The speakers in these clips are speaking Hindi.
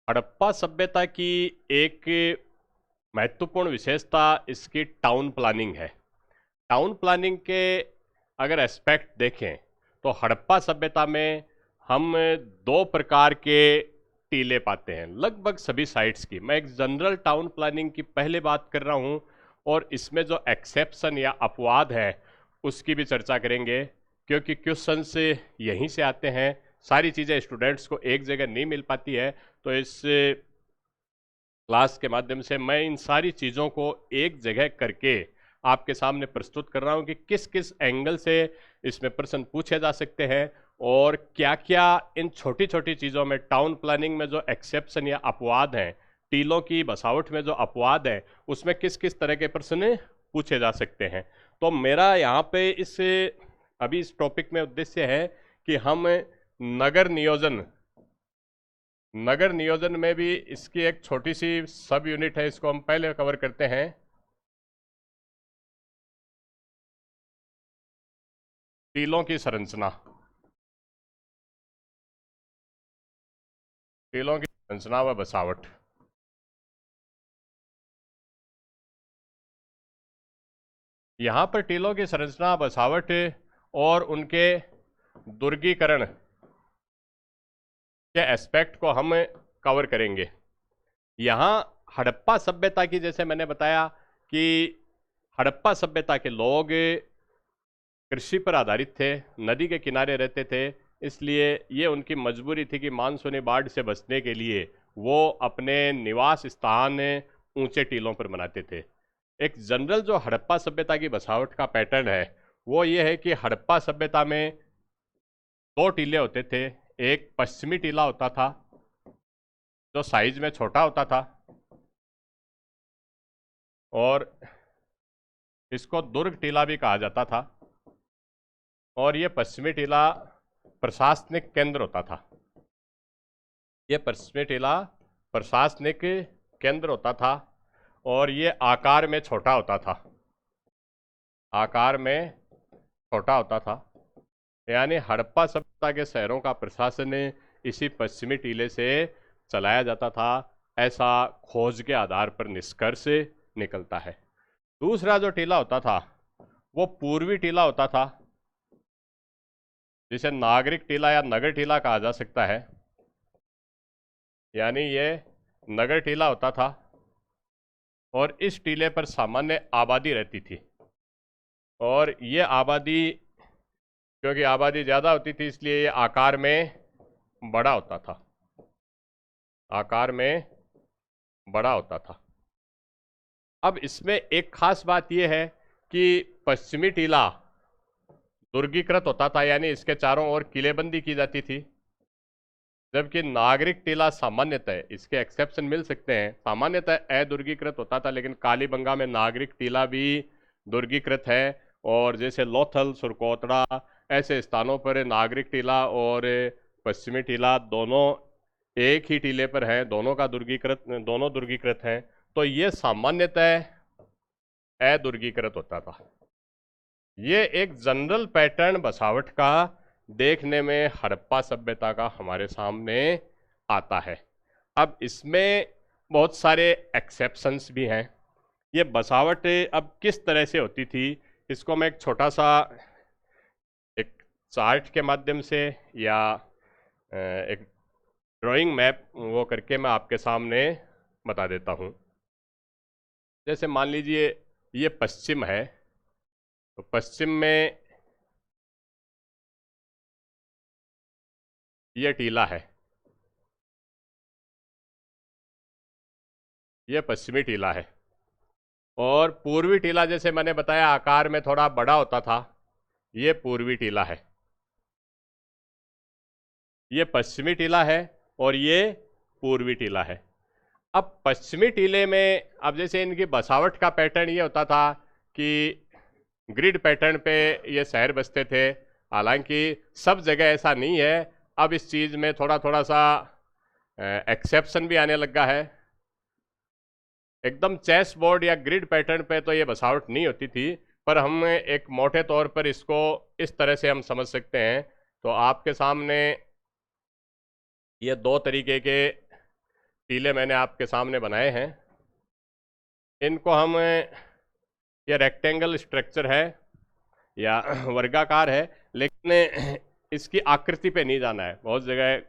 हड़प्पा सभ्यता की एक महत्वपूर्ण विशेषता इसकी टाउन प्लानिंग है। टाउन प्लानिंग के अगर एस्पेक्ट देखें तो हड़प्पा सभ्यता में हम दो प्रकार के टीले पाते हैं लगभग सभी साइट्स की। मैं एक जनरल टाउन प्लानिंग की पहले बात कर रहा हूं और इसमें जो एक्सेप्शन या अपवाद है उसकी भी चर्चा करेंगे, क्योंकि क्वेश्चंस यहीं से आते हैं। सारी चीज़ें स्टूडेंट्स को एक जगह नहीं मिल पाती है, तो इस क्लास के माध्यम से मैं इन सारी चीज़ों को एक जगह करके आपके सामने प्रस्तुत कर रहा हूं कि किस किस एंगल से इसमें प्रश्न पूछे जा सकते हैं और क्या क्या इन छोटी छोटी चीज़ों में टाउन प्लानिंग में जो एक्सेप्शन या अपवाद हैं, टीलों की बसावट में जो अपवाद है उसमें किस किस तरह के प्रश्न पूछे जा सकते हैं। तो मेरा यहाँ पे अभी इस टॉपिक में उद्देश्य है कि हम नगर नियोजन नगर नियोजन में भी इसकी एक छोटी सी सब यूनिट है, इसको हम पहले कवर करते हैं। टीलों की संरचना। टीलों की संरचना व बसावट। यहाँ पर टीलों की संरचना, बसावट और उनके दुर्गीकरण के एस्पेक्ट को हम कवर करेंगे। यहाँ हड़प्पा सभ्यता की, जैसे मैंने बताया कि हड़प्पा सभ्यता के लोग कृषि पर आधारित थे, नदी के किनारे रहते थे, इसलिए ये उनकी मजबूरी थी कि मानसूनी बाढ़ से बचने के लिए वो अपने निवास स्थान ऊंचे टीलों पर बनाते थे। एक जनरल जो हड़प्पा सभ्यता की बसावट का पैटर्न है वो ये है कि हड़प्पा सभ्यता में दो टीले होते थे। एक पश्चिमी टीला होता था जो साइज में छोटा होता था और इसको दुर्ग टीला भी कहा जाता था, और ये पश्चिमी टीला प्रशासनिक केंद्र होता था। ये पश्चिमी टीला प्रशासनिक केंद्र होता था और ये आकार में छोटा होता था। आकार में छोटा होता था, यानी हड़प्पा सभ्यता के शहरों का प्रशासन इसी पश्चिमी टीले से चलाया जाता था, ऐसा खोज के आधार पर निष्कर्ष निकलता है। दूसरा जो टीला होता था वो पूर्वी टीला होता था, जिसे नागरिक टीला या नगर टीला कहा जा सकता है। यानी ये नगर टीला होता था और इस टीले पर सामान्य आबादी रहती थी, और ये आबादी, क्योंकि आबादी ज़्यादा होती थी इसलिए ये आकार में बड़ा होता था। आकार में बड़ा होता था। अब इसमें एक खास बात यह है कि पश्चिमी टीला दुर्गीकृत होता था, यानी इसके चारों ओर किलेबंदी की जाती थी, जबकि नागरिक टीला सामान्यतः, इसके एक्सेप्शन मिल सकते हैं, सामान्यतः अदुर्गीकृत होता था। लेकिन कालीबंगा में नागरिक टीला भी दुर्गीकृत है, और जैसे लोथल, सुरकोतड़ा ऐसे स्थानों पर नागरिक टीला और पश्चिमी टीला दोनों एक ही टीले पर हैं, दोनों दुर्गीकृत हैं। तो ये सामान्यतः अदुर्गीकृत होता था। ये एक जनरल पैटर्न बसावट का देखने में हड़प्पा सभ्यता का हमारे सामने आता है। अब इसमें बहुत सारे एक्सेप्शंस भी हैं। ये बसावट अब किस तरह से होती थी, इसको मैं एक छोटा सा एक चार्ट के माध्यम से या एक ड्राइंग मैप वो करके मैं आपके सामने बता देता हूँ। जैसे मान लीजिए ये पश्चिम है, तो पश्चिम में ये टीला है, ये पश्चिमी टीला है। और पूर्वी टीला, जैसे मैंने बताया, आकार में थोड़ा बड़ा होता था, ये पूर्वी टीला है। ये पश्चिमी टीला है और ये पूर्वी टीला है। अब पश्चिमी टीले में, अब जैसे इनकी बसावट का पैटर्न ये होता था कि ग्रिड पैटर्न पे ये शहर बसते थे। हालांकि सब जगह ऐसा नहीं है, अब इस चीज़ में थोड़ा थोड़ा सा एक्सेप्शन भी आने लगा है। एकदम चेस बोर्ड या ग्रिड पैटर्न पे तो ये बसावट नहीं होती थी, पर हम एक मोटे तौर पर इसको इस तरह से हम समझ सकते हैं। तो आपके सामने ये दो तरीके के टीले मैंने आपके सामने बनाए हैं। इनको हम, ये रेक्टेंगल स्ट्रक्चर है या वर्गाकार है, लेकिन इसकी आकृति पे नहीं जाना है। बहुत जगह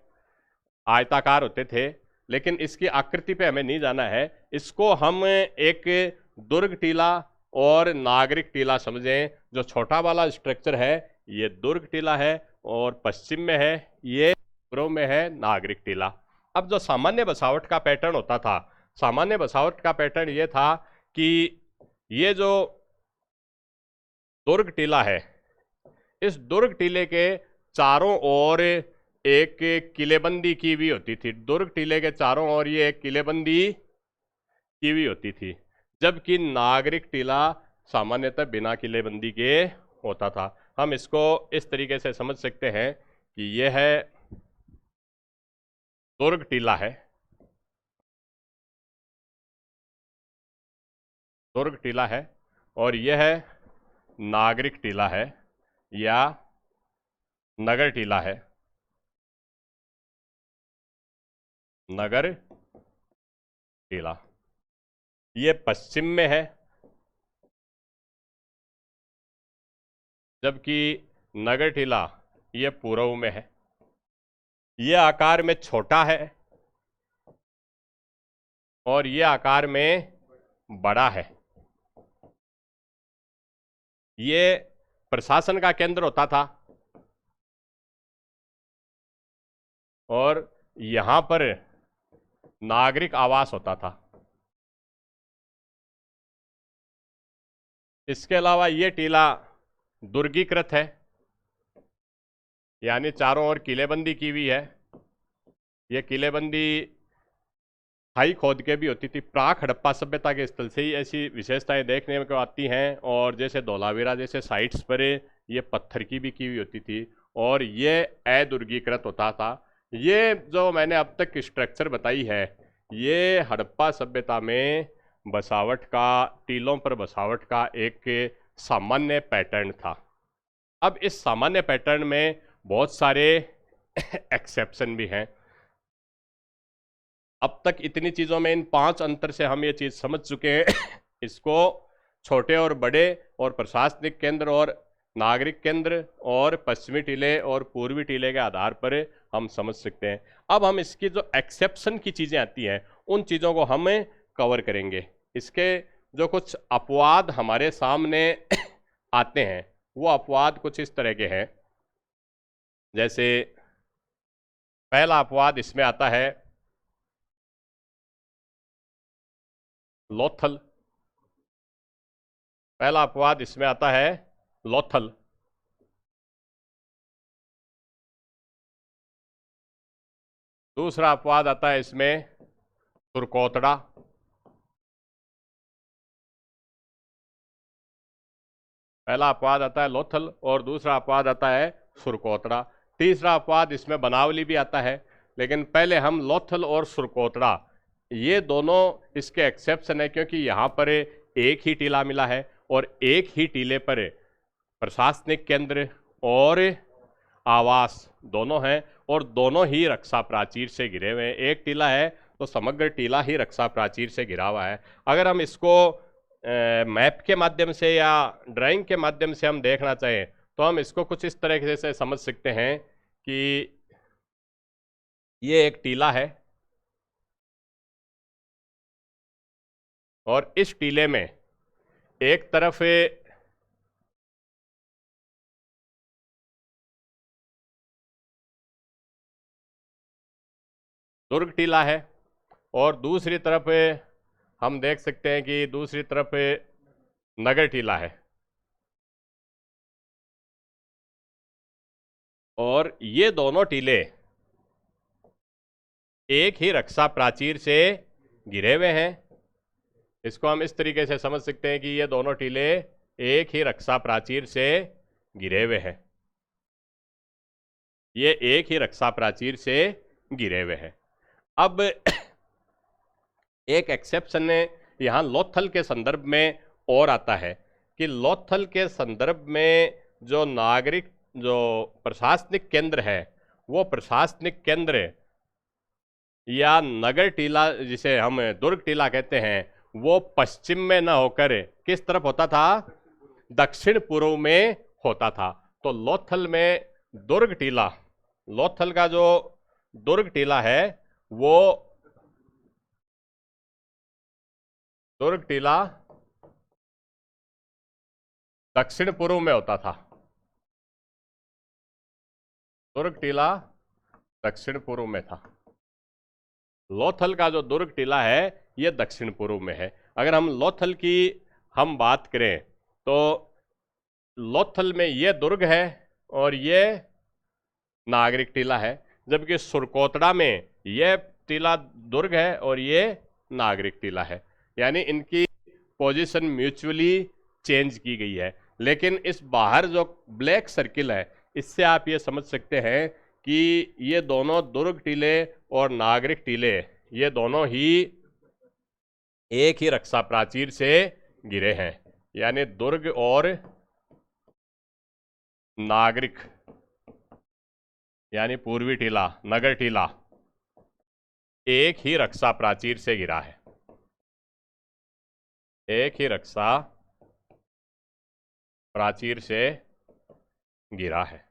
आयताकार होते थे, लेकिन इसकी आकृति पे हमें नहीं जाना है। इसको हम एक दुर्ग टीला और नागरिक टीला समझें। जो छोटा वाला स्ट्रक्चर है ये दुर्ग टीला है, और पश्चिम में है ये पूर्व में है नागरिक टीला। अब जो सामान्य बसावट का पैटर्न होता था, सामान्य बसावट का पैटर्न ये था कि ये जो दुर्ग टीला है, इस दुर्ग टीले के चारों ओर एक किलेबंदी की हुई होती थी। दुर्ग टीले के चारों ओर ये एक किलेबंदी की हुई होती थी, जबकि नागरिक टीला सामान्यतः बिना किलेबंदी के होता था। हम इसको इस तरीके से समझ सकते हैं कि यह है दुर्ग टीला है, दुर्ग टीला है, और यह है नागरिक टीला है या नगर टीला है, नगर टीला। ये पश्चिम में है, जबकि नगर टीला ये पूर्व में है। ये आकार में छोटा है और ये आकार में बड़ा है। ये प्रशासन का केंद्र होता था, और यहां पर नागरिक आवास होता था। इसके अलावा ये टीला दुर्गीकृत है, यानी चारों ओर किलेबंदी की हुई है। ये किलेबंदी खाई खोद के भी होती थी। प्राक हड़प्पा सभ्यता के स्थल से ही ऐसी विशेषताएं देखने को आती हैं, और जैसे धौलावीरा जैसे साइट्स पर ये पत्थर की भी की हुई होती थी, और ये अदुर्गीकृत होता था। ये जो मैंने अब तक स्ट्रक्चर बताई है, ये हड़प्पा सभ्यता में बसावट का, टीलों पर बसावट का एक सामान्य पैटर्न था। अब इस सामान्य पैटर्न में बहुत सारे एक्सेप्शन भी हैं। अब तक इतनी चीज़ों में, इन 5 अंतर से हम ये चीज़ समझ चुके हैं। इसको छोटे और बड़े और प्रशासनिक केंद्र और नागरिक केंद्र और पश्चिमी टीले और पूर्वी टीले के आधार पर हम समझ सकते हैं। अब हम इसकी जो एक्सेप्शन की चीज़ें आती हैं, उन चीज़ों को हम कवर करेंगे। इसके जो कुछ अपवाद हमारे सामने आते हैं, वो अपवाद कुछ इस तरह के हैं। जैसे पहला अपवाद इसमें आता है लोथल। पहला अपवाद इसमें आता है लोथल। दूसरा अपवाद आता है इसमें सुरकोतड़ा। पहला अपवाद आता है लोथल और दूसरा अपवाद आता है सुरकोतड़ा। तीसरा अपवाद इसमें बनावली भी आता है, लेकिन पहले हम लोथल और सुरकोतड़ा, ये दोनों इसके एक्सेप्शन है, क्योंकि यहाँ पर एक ही टीला मिला है और एक ही टीले पर प्रशासनिक केंद्र और आवास दोनों हैं, और दोनों ही रक्षा प्राचीर से घिरे हुए हैं। एक टीला है तो समग्र टीला ही रक्षा प्राचीर से घिरा हुआ है। अगर हम इसको मैप के माध्यम से या ड्राइंग के माध्यम से हम देखना चाहें, तो हम इसको कुछ इस तरह से समझ सकते हैं कि ये एक टीला है, और इस टीले में एक तरफ दुर्ग टीला है, और दूसरी तरफ हम देख सकते हैं कि दूसरी तरफ नगर टीला है। और ये दोनों टीले एक ही रक्षा प्राचीर से घिरे हुए हैं। इसको हम इस तरीके से समझ सकते हैं कि ये दोनों टीले एक ही रक्षा प्राचीर से घिरे हुए हैं। ये एक ही रक्षा प्राचीर से घिरे हुए हैं। अब एक एक्सेप्शन यहाँ लोथल के संदर्भ में और आता है कि लोथल के संदर्भ में जो नागरिक, जो प्रशासनिक केंद्र है, वो प्रशासनिक केंद्र या नगर टीला जिसे हम दुर्ग टीला कहते हैं, वो पश्चिम में न होकर किस तरफ होता था? दक्षिण पूर्व में होता था। तो लोथल में दुर्ग टीला, लोथल का जो दुर्ग टीला है वो दुर्ग टीला दक्षिण पूर्व में होता था। दुर्ग टीला दक्षिण पूर्व में था। लोथल का जो दुर्ग टीला है ये दक्षिण पूर्व में है। अगर हम लोथल की हम बात करें तो लोथल में ये दुर्ग है और ये नागरिक टीला है, जबकि सुरकोतड़ा में ये टीला दुर्ग है और ये नागरिक टीला है। यानी इनकी पोजीशन म्यूचुअली चेंज की गई है। लेकिन इस बाहर जो ब्लैक सर्किल है, इससे आप ये समझ सकते हैं कि ये दोनों दुर्ग टीले और नागरिक टीले ये दोनों ही एक ही रक्षा प्राचीर से गिरे हैं। यानी दुर्ग और नागरिक यानी पूर्वी टीला, नगर टीला एक ही रक्षा प्राचीर से गिरा है। एक ही रक्षा प्राचीर से गिरा है।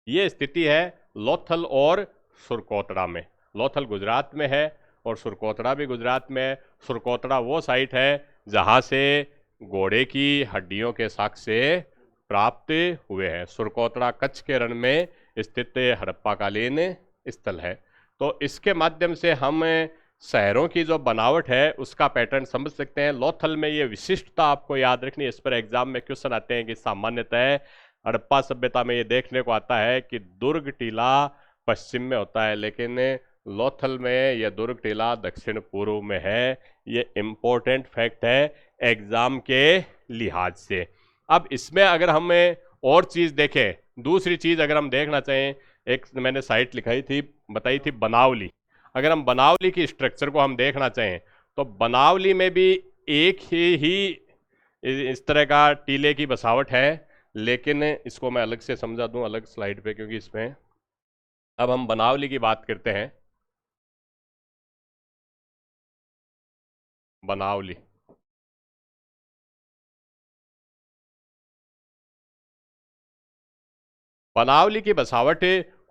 ये स्थिति है लोथल और सुरकोतड़ा में। लोथल गुजरात में है और सुरकोतड़ा भी गुजरात में है। सुरकोतड़ा वो साइट है जहां से घोड़े की हड्डियों के साक्ष्य प्राप्त हुए हैं। सुरकोतड़ा कच्छ के रण में स्थित हड़प्पाकालीन स्थल है। तो इसके माध्यम से हम शहरों की जो बनावट है उसका पैटर्न समझ सकते हैं। लोथल में ये विशिष्टता आपको याद रखनी है, इस पर एग्जाम में क्वेश्चन आते हैं कि सामान्यतः हड़प्पा सभ्यता में ये देखने को आता है कि दुर्ग टीला पश्चिम में होता है, लेकिन लोथल में यह दुर्ग टीला दक्षिण पूर्व में है। ये इम्पोर्टेंट फैक्ट है एग्जाम के लिहाज से। अब इसमें अगर हम और चीज देखें, दूसरी चीज अगर हम देखना चाहें, एक मैंने साइट लिखाई थी, बताई थी बनावली। अगर हम बनावली की स्ट्रक्चर को हम देखना चाहें तो बनावली में भी एक ही इस तरह का टीले की बसावट है, लेकिन इसको मैं अलग से समझा दूं अलग स्लाइड पे, क्योंकि इसमें अब हम बनावली की बात करते हैं। बनावली बनावली की बसावट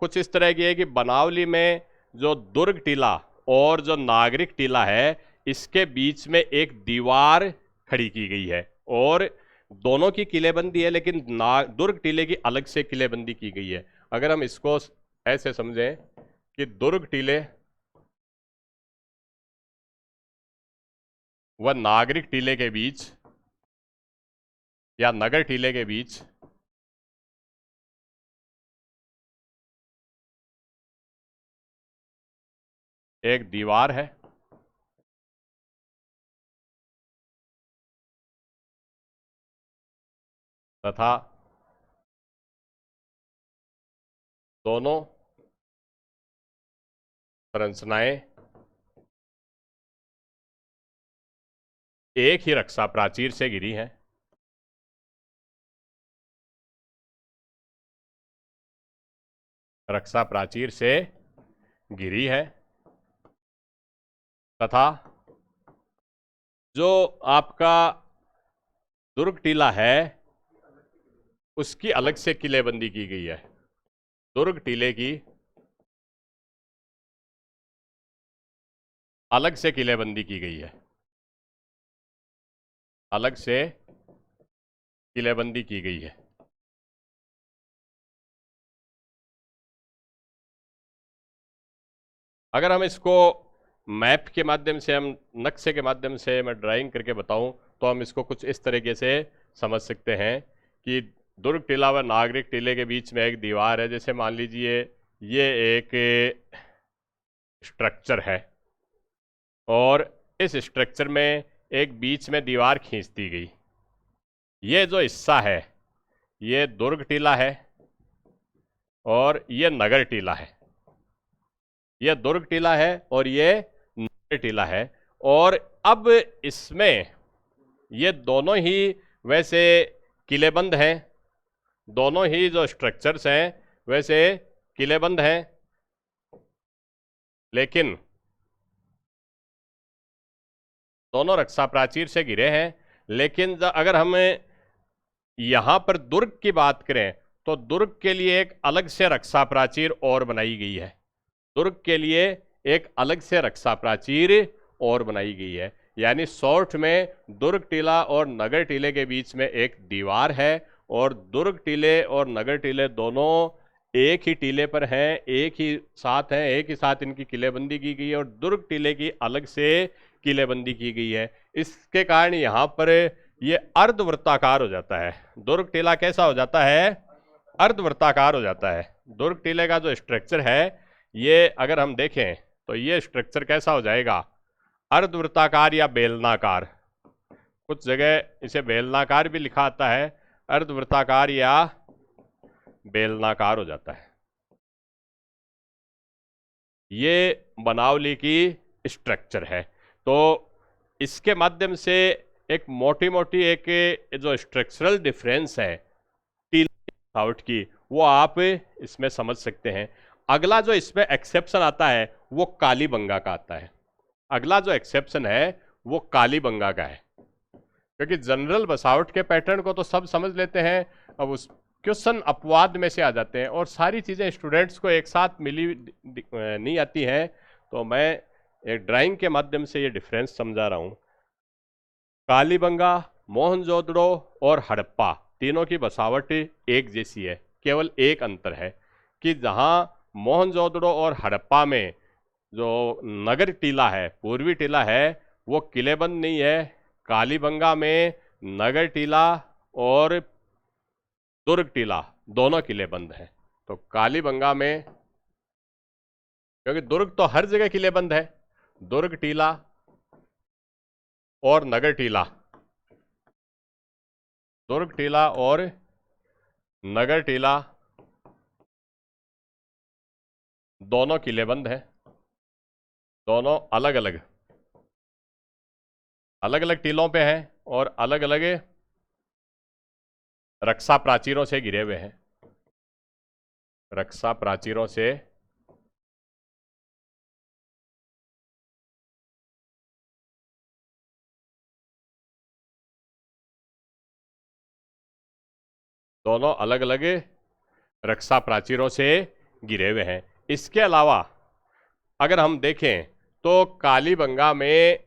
कुछ इस तरह की है कि बनावली में जो दुर्ग टीला और जो नागरिक टीला है इसके बीच में एक दीवार खड़ी की गई है और दोनों की किलेबंदी है, लेकिन दुर्ग टीले की अलग से किलेबंदी की गई है। अगर हम इसको ऐसे समझें कि दुर्ग टीले व नागरिक टीले के बीच या नगर टीले के बीच एक दीवार है तथा दोनों संरचनाएं एक ही रक्षा प्राचीर से गिरी हैं। रक्षा प्राचीर से गिरी है तथा जो आपका दुर्ग टीला है उसकी अलग से किलेबंदी की गई है। दुर्ग टीले की अलग से किलेबंदी की गई है, अलग से किलेबंदी की गई है। अगर हम इसको मैप के माध्यम से, हम नक्शे के माध्यम से मैं ड्राइंग करके बताऊं तो हम इसको कुछ इस तरीके से समझ सकते हैं कि दुर्ग टीला व नागरिक टीले के बीच में एक दीवार है। जैसे मान लीजिए ये एक स्ट्रक्चर है और इस स्ट्रक्चर में एक बीच में दीवार खींच दी गई। ये जो हिस्सा है ये दुर्ग टीला है और ये नगर टीला है। ये दुर्ग टीला है और ये नगर टीला है। और अब इसमें ये दोनों ही वैसे किलेबंद हैं, दोनों ही जो स्ट्रक्चर्स हैं वैसे किलेबंद हैं, लेकिन दोनों रक्षा प्राचीर से घिरे हैं। लेकिन अगर हम यहां पर दुर्ग की बात करें तो दुर्ग के लिए एक अलग से रक्षा प्राचीर और बनाई गई है। दुर्ग के लिए एक अलग से रक्षा प्राचीर और बनाई गई है। यानी शॉर्ट में दुर्ग टीला और नगर टीले के बीच में एक दीवार है और दुर्ग टीले और नगर टीले दोनों एक ही टीले पर हैं, एक ही साथ हैं, एक ही साथ इनकी किलेबंदी की गई है और दुर्ग टीले की अलग से किलेबंदी की गई है। इसके कारण यहाँ पर ये अर्धवृत्ताकार हो जाता है। दुर्ग टीला कैसा हो जाता है? अर्धवृत्ताकार हो जाता है। दुर्ग टीले का जो स्ट्रक्चर है ये अगर हम देखें तो ये स्ट्रक्चर कैसा हो जाएगा? अर्धवृत्ताकार या बेलनाकार। कुछ जगह इसे बेलनाकार भी लिखा आता है, अर्धवृत्ताकार या बेलनाकार हो जाता है। ये बनावली की स्ट्रक्चर है। तो इसके माध्यम से एक मोटी मोटी एक जो स्ट्रक्चरल डिफरेंस है टीला आउट की वो आप इसमें समझ सकते हैं। अगला जो इसमें एक्सेप्शन आता है वो कालीबंगा का आता है। अगला जो एक्सेप्शन है वो कालीबंगा का है, क्योंकि जनरल बसावट के पैटर्न को तो सब समझ लेते हैं, अब उस क्वेश्चन अपवाद में से आ जाते हैं और सारी चीज़ें स्टूडेंट्स को एक साथ मिली नहीं आती हैं। तो मैं एक ड्राइंग के माध्यम से ये डिफरेंस समझा रहा हूँ। कालीबंगा, मोहनजोदड़ो और हड़प्पा तीनों की बसावट एक जैसी है। केवल एक अंतर है कि जहाँ मोहनजोदड़ो और हड़प्पा में जो नगर टीला है, पूर्वी टीला है, वो किलेबंद नहीं है। कालीबंगा में नगर टीला और दुर्ग टीला दोनों किलेबंद हैं। तो कालीबंगा में, क्योंकि दुर्ग तो हर जगह किलेबंद है, दुर्ग टीला और नगर टीला, दुर्ग टीला और नगर टीला दोनों किलेबंद हैं। दोनों अलग अलग टीलों पे हैं और अलग अलग रक्षा प्राचीरों से घिरे हुए हैं। रक्षा प्राचीरों से दोनों अलग अलग रक्षा प्राचीरों से घिरे हुए हैं। इसके अलावा अगर हम देखें तो कालीबंगा में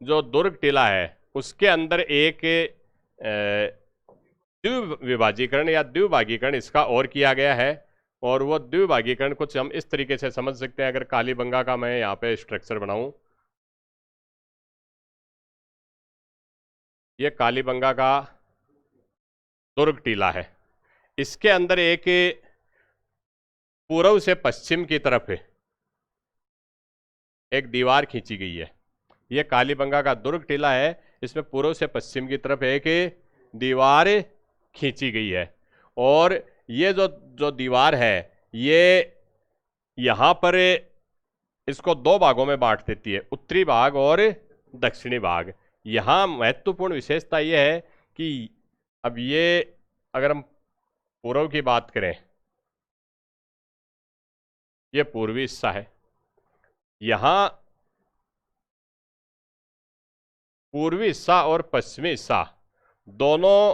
जो दुर्ग टीला है उसके अंदर एक द्विविभाजीकरण या द्विभागीकरण इसका और किया गया है। और वो द्विभागीकरण कुछ हम इस तरीके से समझ सकते हैं। अगर कालीबंगा का मैं यहाँ पे स्ट्रक्चर बनाऊं, ये कालीबंगा का दुर्ग टीला है, इसके अंदर एक पूर्व से पश्चिम की तरफ एक दीवार खींची गई है। ये कालीबंगा का दुर्ग टीला है, इसमें पूर्व से पश्चिम की तरफ एक दीवार खींची गई है। और ये जो दीवार है ये यहाँ पर इसको दो भागों में बांट देती है, उत्तरी भाग और दक्षिणी भाग। यहाँ महत्वपूर्ण विशेषता यह है कि अब ये अगर हम पूर्व की बात करें, ये पूर्वी हिस्सा है। यहाँ पूर्वी हिस्सा और पश्चिमी हिस्सा दोनों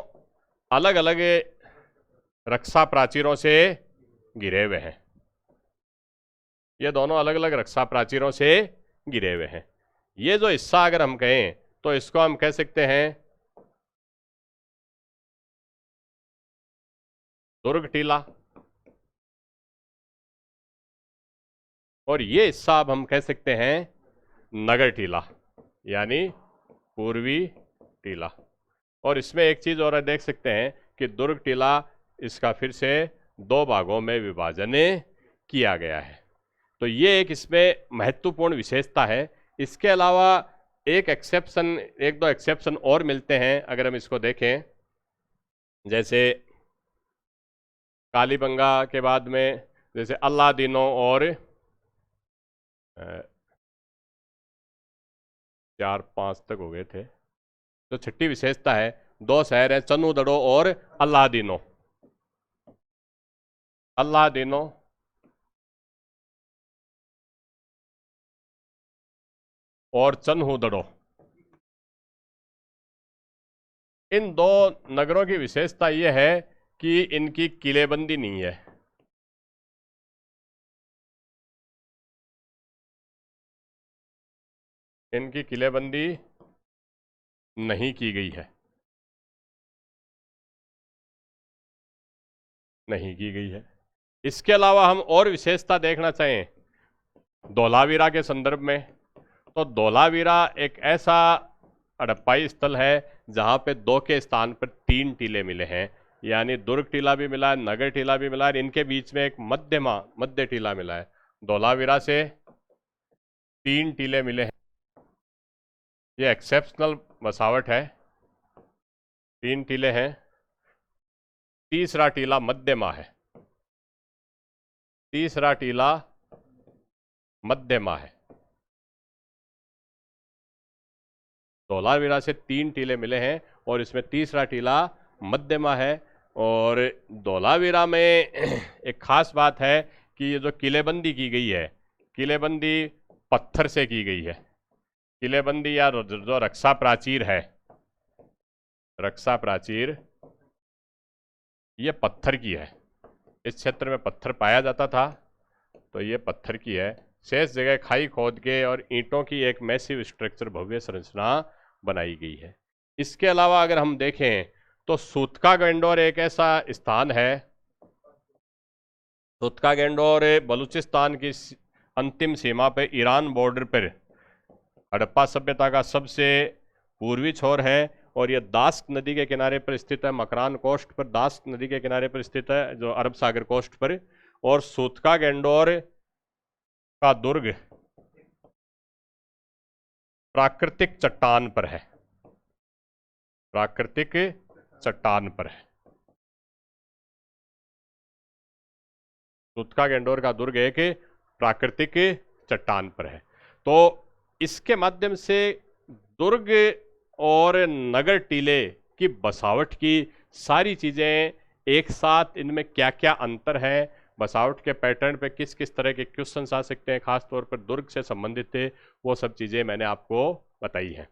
अलग अलग रक्षा प्राचीरों से घिरे हुए हैं। ये दोनों अलग अलग रक्षा प्राचीरों से घिरे हुए हैं। ये जो हिस्सा अगर हम कहें तो इसको हम कह सकते हैं दुर्ग टीला, और ये हिस्सा अब हम कह सकते हैं नगर टीला यानी पूर्वी टीला। और इसमें एक चीज और देख सकते हैं कि दुर्ग टीला इसका फिर से दो भागों में विभाजन किया गया है। तो ये एक इसमें महत्वपूर्ण विशेषता है। इसके अलावा एक दो एक्सेप्शन और मिलते हैं अगर हम इसको देखें। जैसे कालीबंगा के बाद में जैसे अल्लादीनो और 4-5 तक हो गए थे। तो छठी विशेषता है, दो शहर हैं चन्नूदड़ो और अल्लादीनो। अल्लादीनो और चन्हुदड़ो। इन दो नगरों की विशेषता यह है कि इनकी किलेबंदी नहीं है। इनकी किलेबंदी नहीं की गई है, नहीं की गई है। इसके अलावा हम और विशेषता देखना चाहें धोलावीरा के संदर्भ में, तो धोलावीरा एक ऐसा हड़प्पाई स्थल है जहां पे 2 के स्थान पर 3 टीले मिले हैं, यानी दुर्ग टीला भी मिला है, नगर टीला भी मिला है, इनके बीच में एक मध्य टीला मिला है। धोलावीरा से 3 टीले मिले हैं। ये एक्सेप्शनल बसावट है, 3 टीले हैं। तीसरा टीला मध्यमा है, तीसरा टीला मध्यमा है। धोलावीरा से 3 टीले मिले हैं और इसमें तीसरा टीला मध्यमा है। और धोलावीरा में एक खास बात है कि ये जो किलेबंदी की गई है, किलेबंदी पत्थर से की गई है। किलेबंदी या जो रक्षा प्राचीर है, रक्षा प्राचीर, ये पत्थर की है। इस क्षेत्र में पत्थर पाया जाता था, तो ये पत्थर की है। शेष जगह खाई खोद के और ईंटों की एक मैसिव स्ट्रक्चर, भव्य संरचना बनाई गई है। इसके अलावा अगर हम देखें तो सूतका गंडोर एक ऐसा स्थान है, सूतका गंडोर बलूचिस्तान की अंतिम सीमा पर ईरान बॉर्डर पर हड़प्पा सभ्यता का सबसे पूर्वी छोर है और यह दास्क नदी के किनारे पर स्थित है, मकरान कोस्ट पर दास्क नदी के किनारे पर स्थित है, जो अरब सागर कोस्ट पर। और सूतका गंडोर का दुर्ग प्राकृतिक चट्टान पर है, प्राकृतिक चट्टान पर है। सूतका गंडोर का दुर्ग एक प्राकृतिक चट्टान पर है। तो इसके माध्यम से दुर्ग और नगर टीले की बसावट की सारी चीजें एक साथ, इनमें क्या क्या अंतर है, बसावट के पैटर्न पे किस किस तरह के क्वेश्चंस आ सकते हैं, खास तौर पर दुर्ग से संबंधित थे, वो सब चीजें मैंने आपको बताई हैं।